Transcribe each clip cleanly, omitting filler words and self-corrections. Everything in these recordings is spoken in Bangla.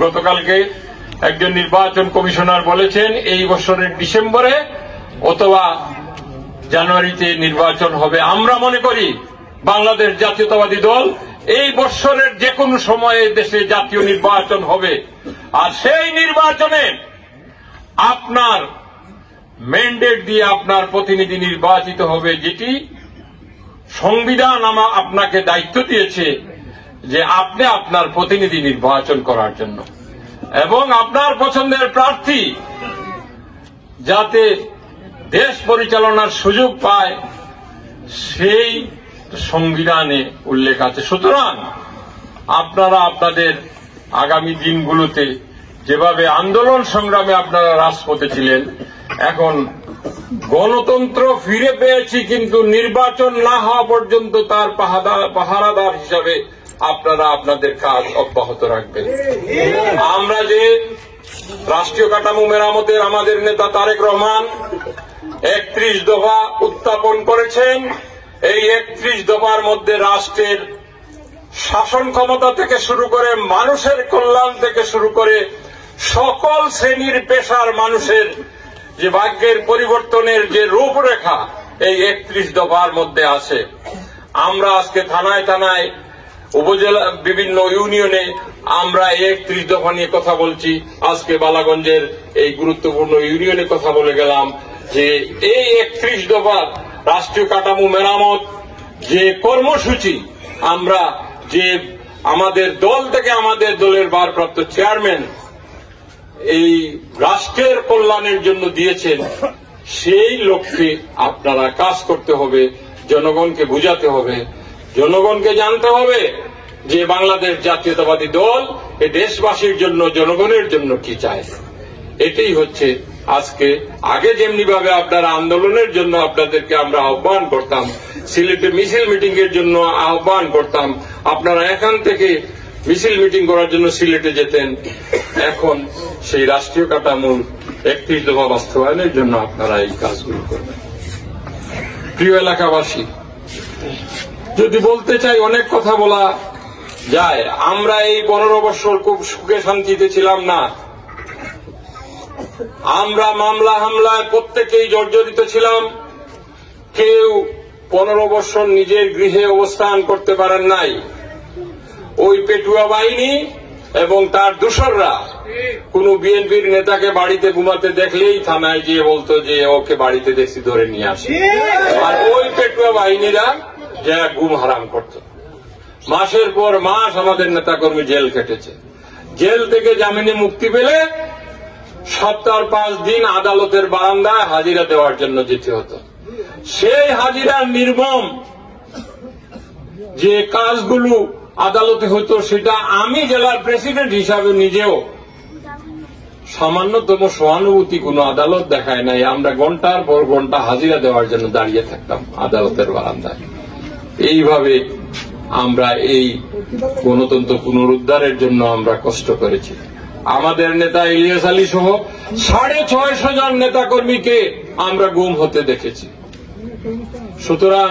গতকালকে একজন নির্বাচন কমিশনার বলেছেন এই বছরের ডিসেম্বরে অথবা জানুয়ারিতে নির্বাচন হবে। আমরা মনে করি বাংলাদেশ জাতীয়তাবাদী দল এই বছরের যে কোনো সময়ে দেশে জাতীয় নির্বাচন হবে, আর সেই নির্বাচনে আপনার ম্যান্ডেট দিয়ে আপনার প্রতিনিধি নির্বাচিত হবে, যেটি সংবিধান আপনাকে দায়িত্ব দিয়েছে যে আপনি আপনার প্রতিনিধি নির্বাচন করার জন্য, এবং আপনার পছন্দের প্রার্থী যাতে দেশ পরিচালনার সুযোগ পায় সেই সংবিধানে উল্লেখ আছে। সুতরাং আপনারা আপনাদের আগামী দিনগুলোতে যেভাবে আন্দোলন সংগ্রামে আপনারা রাজপথে ছিলেন, এখন গণতন্ত্র ফিরে পেয়েছি কিন্তু নির্বাচন না হওয়া পর্যন্ত তার পাহারাদার হিসাবে আপনারা আপনাদের কাজ অব্যাহত রাখবেন। আমরা যে রাষ্ট্রীয় কাঠামো মেরামতের আমাদের নেতা তারেক রহমান 31 দফা উত্থাপন করেছেন, এই 31 দফার মধ্যে রাষ্ট্রের শাসন ক্ষমতা থেকে শুরু করে মানুষের কল্যাণ থেকে শুরু করে সকল শ্রেণীর পেশার মানুষের যে ভাগ্যের পরিবর্তনের যে রূপরেখা এই 31 দফার মধ্যে আছে। আমরা আজকে থানায় থানায় উপজেলা বিভিন্ন ইউনিয়নে আমরা 31 দফা নিয়ে কথা বলছি। আজকে বালাগঞ্জের এই গুরুত্বপূর্ণ ইউনিয়নে কথা বলে গেলাম যে এই 31 দফার রাষ্ট্রীয় কাঠামো মেরামত যে কর্মসূচি আমরা যে আমাদের দল থেকে আমাদের দলের ভারপ্রাপ্ত চেয়ারম্যান এই রাষ্ট্রের কল্যাণের জন্য দিয়েছেন, সেই লক্ষ্যে আপনারা কাজ করতে হবে, জনগণকে বুঝাতে হবে, জনগণকে জানতে হবে যে বাংলাদেশ জাতীয়তাবাদী দল এই দেশবাসীর জন্য জনগণের জন্য কি চায়। এটাই হচ্ছে আজকে আগে যেমনি ভাবে আপনারা আন্দোলনের জন্য আপনাদেরকে আমরা আহ্বান করতাম, সিলেটে মিছিল মিটিং এর জন্য আহ্বান করতাম, আপনারা এখান থেকে মিছিল মিটিং করার জন্য সিলেটে যেতেন, এখন সেই রাষ্ট্রীয় কাঠামোর 31 দফা বাস্তবায়নের জন্য আপনারা এই কাজগুলো করবেন। প্রিয় এলাকাবাসী, যদি বলতে চাই অনেক কথা বলা যায়। আমরা এই 15 বছর খুব সুখে শান্তিতে ছিলাম না। আমরা মামলা হামলায় প্রত্যেকেই জর্জরিত ছিলাম। কেউ 15 বছর নিজের গৃহে অবস্থান করতে পারেন নাই। ওই পেটুয়া বাহিনী এবং তার দূষররা কোন বিএনপির নেতাকে বাড়িতে ঘুমাতে দেখলেই থানায় গিয়ে বলতো যে ওকে বাড়িতে দেখছি ধরে নিয়ে আসে, আর ওই পেটুয়া বাহিনীরা যা ঘুম হারাম করত। মাসের পর মাস আমাদের নেতাকর্মী জেল কেটেছে। জেল থেকে জামিনে মুক্তি পেলে সপ্তাহ 5 দিন আদালতের বারান্দায় হাজিরা দেওয়ার জন্য যেতে হতো। সেই হাজিরার নির্মম যে কাজগুলো আদালতে হতো সেটা আমি জেলার প্রেসিডেন্ট হিসাবে নিজেও সামান্যতম সহানুভূতি কোন আদালত দেখায় নাই। আমরা ঘন্টার পর ঘন্টা হাজিরা দেওয়ার জন্য দাঁড়িয়ে থাকতাম আদালতের বারান্দায়। এইভাবে আমরা এই গণতন্ত্র পুনরুদ্ধারের জন্য আমরা কষ্ট করেছি। আমাদের নেতা ইলিয়াস আলী সহ 650 জন নেতাকর্মীকে আমরা গুম হতে দেখেছি। সুতরাং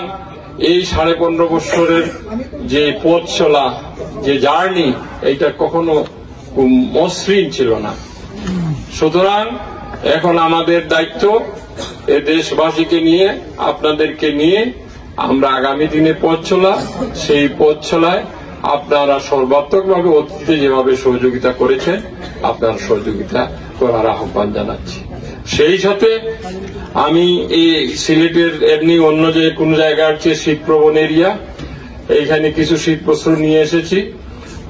এই 15.5 বছরের যে পথ চলা, যে জার্নি, এইটা কখনো মসৃণ ছিল না। সুতরাং এখন আমাদের দায়িত্ব এ দেশবাসীকে নিয়ে, আপনাদেরকে নিয়ে আমরা আগামী দিনে পথ চলা, সেই পথ চলায় আপনারা সর্বাত্মকভাবে অতীতে যেভাবে সহযোগিতা করেছেন আপনার সহযোগিতা করার আহ্বান জানাচ্ছি। সেই সাথে আমি এই সিলেটের এমনি অন্য যে কোন জায়গার চেয়ে শীতপ্রবণ এরিয়া, এইখানে কিছু শীতবস্ত্র নিয়ে এসেছি।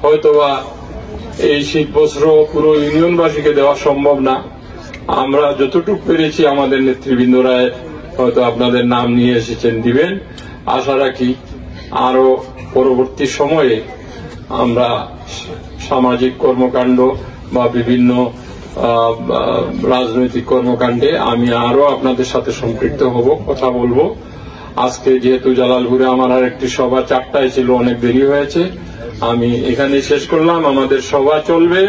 হয়তোবা এই শীতবস্ত্র পুরো ইউনিয়নবাসীকে দেওয়া সম্ভব না। আমরা যতটুকু পেরেছি আমাদের নেতৃবৃন্দরা হয়তো আপনাদের নাম নিয়ে এসেছেন, দিবেন। আশা রাখি আরো পরবর্তী সময়ে আমরা সামাজিক কর্মকাণ্ড বা বিভিন্ন রাজনৈতিক কর্মকাণ্ডে আমি আরো আপনাদের সাথে সম্পৃক্ত হব, কথা বলবো। আজকে যেহেতু জালালপুরে আমার আর একটি সভা 4টায় ছিল, অনেক দেরি হয়েছে, আমি এখানে শেষ করলাম। আমাদের সভা চলবে,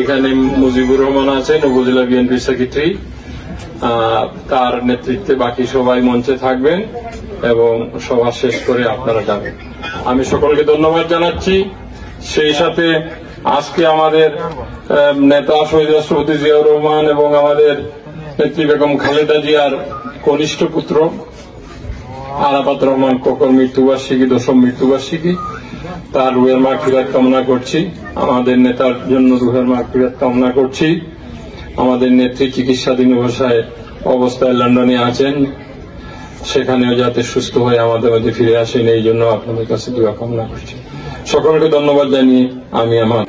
এখানে মুজিবুর রহমান আছেন উপজেলা বিএনপি সেক্রেটারি, তার নেতৃত্বে বাকি সবাই মঞ্চে থাকবেন এবং সভা শেষ করে আপনারা যাবেন। আমি সকলকে ধন্যবাদ জানাচ্ছি। সেই সাথে আজকে আমাদের নেতা শহীদ রাষ্ট্রপতি জিয়াউর রহমান এবং আমাদের নেত্রী বেগম খালেদা জিয়ার কনিষ্ঠ পুত্র আরাফাত রহমান কোকর মৃত্যুবার্ষিকী, 10ম মৃত্যুবার্ষিকী। তার রুহের মাগফিরাত কামনা করছি। আমাদের নেতার জন্য রুহের মাগফিরাত কামনা করছি। আমাদের নেত্রী চিকিৎসাধীন অবস্থায় লন্ডনে আছেন, সেখানেও যাতে সুস্থ হয়ে আমাদের মধ্যে ফিরে আসেন, এই জন্য আপনাদের কাছে দোয়া কামনা করছি। সকলকে ধন্যবাদ জানিয়ে আমি আমার